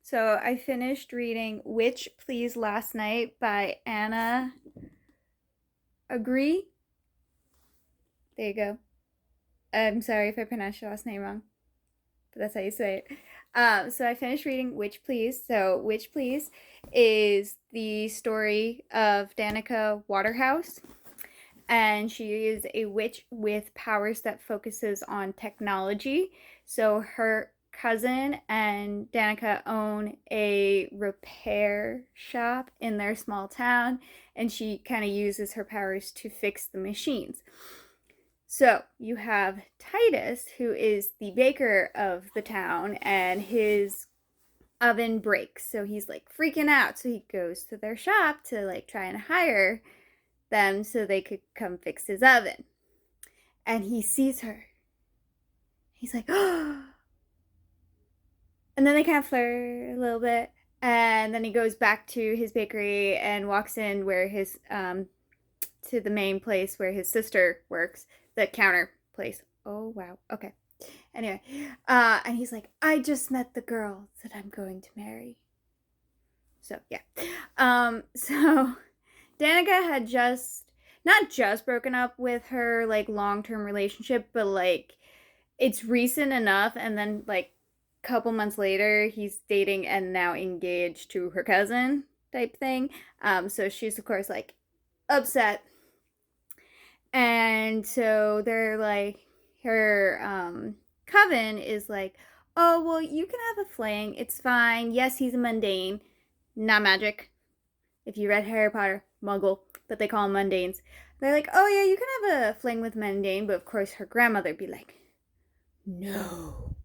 So I finished reading Witch Please last night by Anna Aguirre. There you go. I'm sorry if I pronounced your last name wrong, but that's how you say it. So I finished reading Witch Please. So Witch Please is the story of Danica Waterhouse, and she is a witch with powers that focuses on technology. So her cousin and Danica own a repair shop in their small town, and she kind of uses her powers to fix the machines. So you have Titus, who is the baker of the town, and his oven breaks. So he's like freaking out. So he goes to their shop to like try and hire them so they could come fix his oven. And he sees her. He's like, oh. And then they kind of flirt a little bit. And then he goes back to his bakery and walks in where his, to the main place where his sister works, the counter place. Oh, wow. Okay. Anyway, and he's like, I just met the girl that I'm going to marry. So, yeah. So Danica had not just broken up with her, like, long-term relationship, but, like, it's recent enough, and then, like, a couple months later, he's dating and now engaged to her cousin type thing. So she's, of course, like, upset. And so they're, like, her, coven is like, oh, well, you can have a fling. It's fine. Yes, he's a mundane. Not magic. If you read Harry Potter, muggle, but they call them mundanes. They're like, oh yeah, you can have a fling with mundane, but of course her grandmother would be like, no,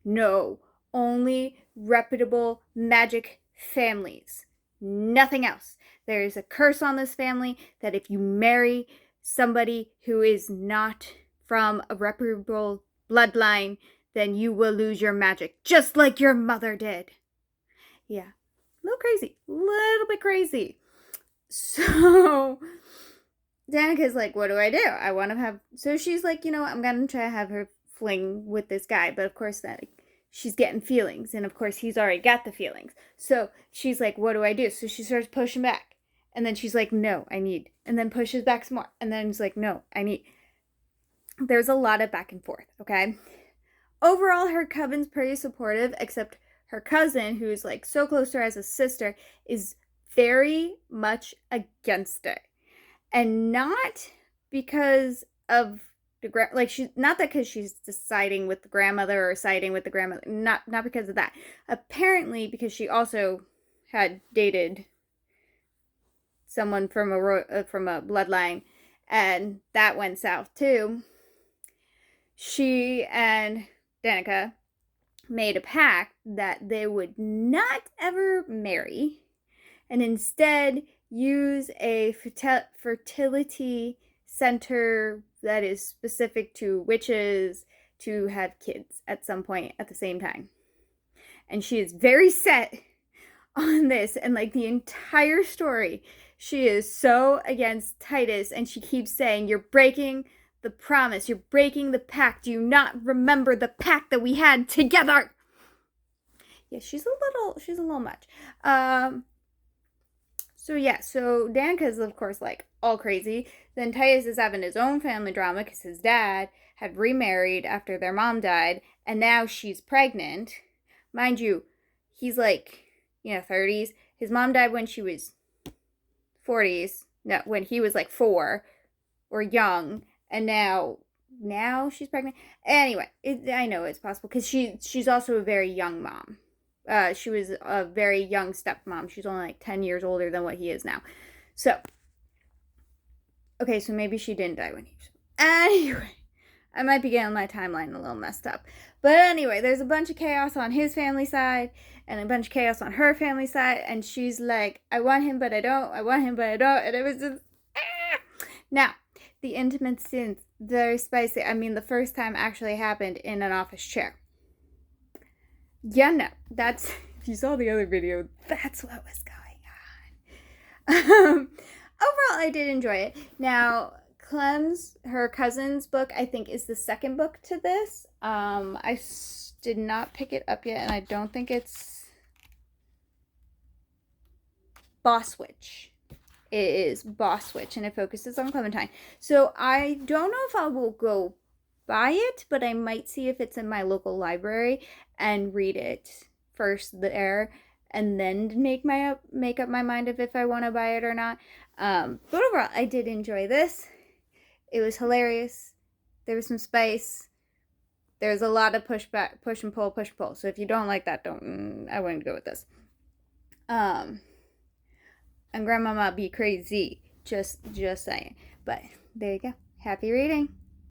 no, only reputable magic families. Nothing else. There is a curse on this family that if you marry somebody who is not from a reputable bloodline, then you will lose your magic, just like your mother did. Yeah. A little bit crazy. So Danica's like, what do? I want to have. So she's like, I'm gonna try to have her fling with this guy, but of course that she's getting feelings, and of course he's already got the feelings. So she's like, what do I do? So she starts pushing back, and then she's like, no, I need, and then pushes back some more, and then he's like, no, I need. There's a lot of back and forth. Okay. Overall, her coven's pretty supportive, except her cousin, who's like so close to her as a sister, is very much against it. And not because of the like she's not that because she's deciding with the grandmother or siding with the grandmother, not because of that. Apparently because she also had dated someone from a bloodline, and that went south too. She and Danica made a pact that they would not ever marry, and instead use a fertility center that is specific to witches to have kids at some point at the same time. And she is very set on this, and like the entire story, she is so against Titus, and she keeps saying, you're breaking the promise, you're breaking the pact, do you not remember the pact that we had together? Yeah, she's a little much. So Danica's of course like all crazy. Then Titus is having his own family drama because his dad had remarried after their mom died, and now she's pregnant. Mind you, he's like, 30s. His mom died when she was 40s. No, when he was like 4 or young, and now she's pregnant. Anyway, I know it's possible because she's also a very young mom. She was a very young stepmom. She's only like 10 years older than what he is now. So, okay, so maybe she didn't die when he was. Anyway, I might be getting my timeline a little messed up. But anyway, there's a bunch of chaos on his family side and a bunch of chaos on her family side. And she's like, I want him, but I don't. I want him, but I don't. And it was just. Now, the intimate scenes, very spicy. I mean, the first time actually happened in an office chair. Yeah, no, that's, if you saw the other video, that's what was going on. Overall, I did enjoy it. Now, Clem's, her cousin's book, I think is the second book to this. I did not pick it up yet, and I don't think it's Boss Witch. It is Boss Witch, and it focuses on Clementine. So I don't know if I will go buy it, but I might see if it's in my local library and read it first there, and then make up my mind of if I want to buy it or not. But overall, I did enjoy this. It was hilarious. There was some spice. There's a lot of push and pull, push and pull. So if you don't like that, I wouldn't go with this. And Grandmama be crazy. Just saying. But there you go. Happy reading.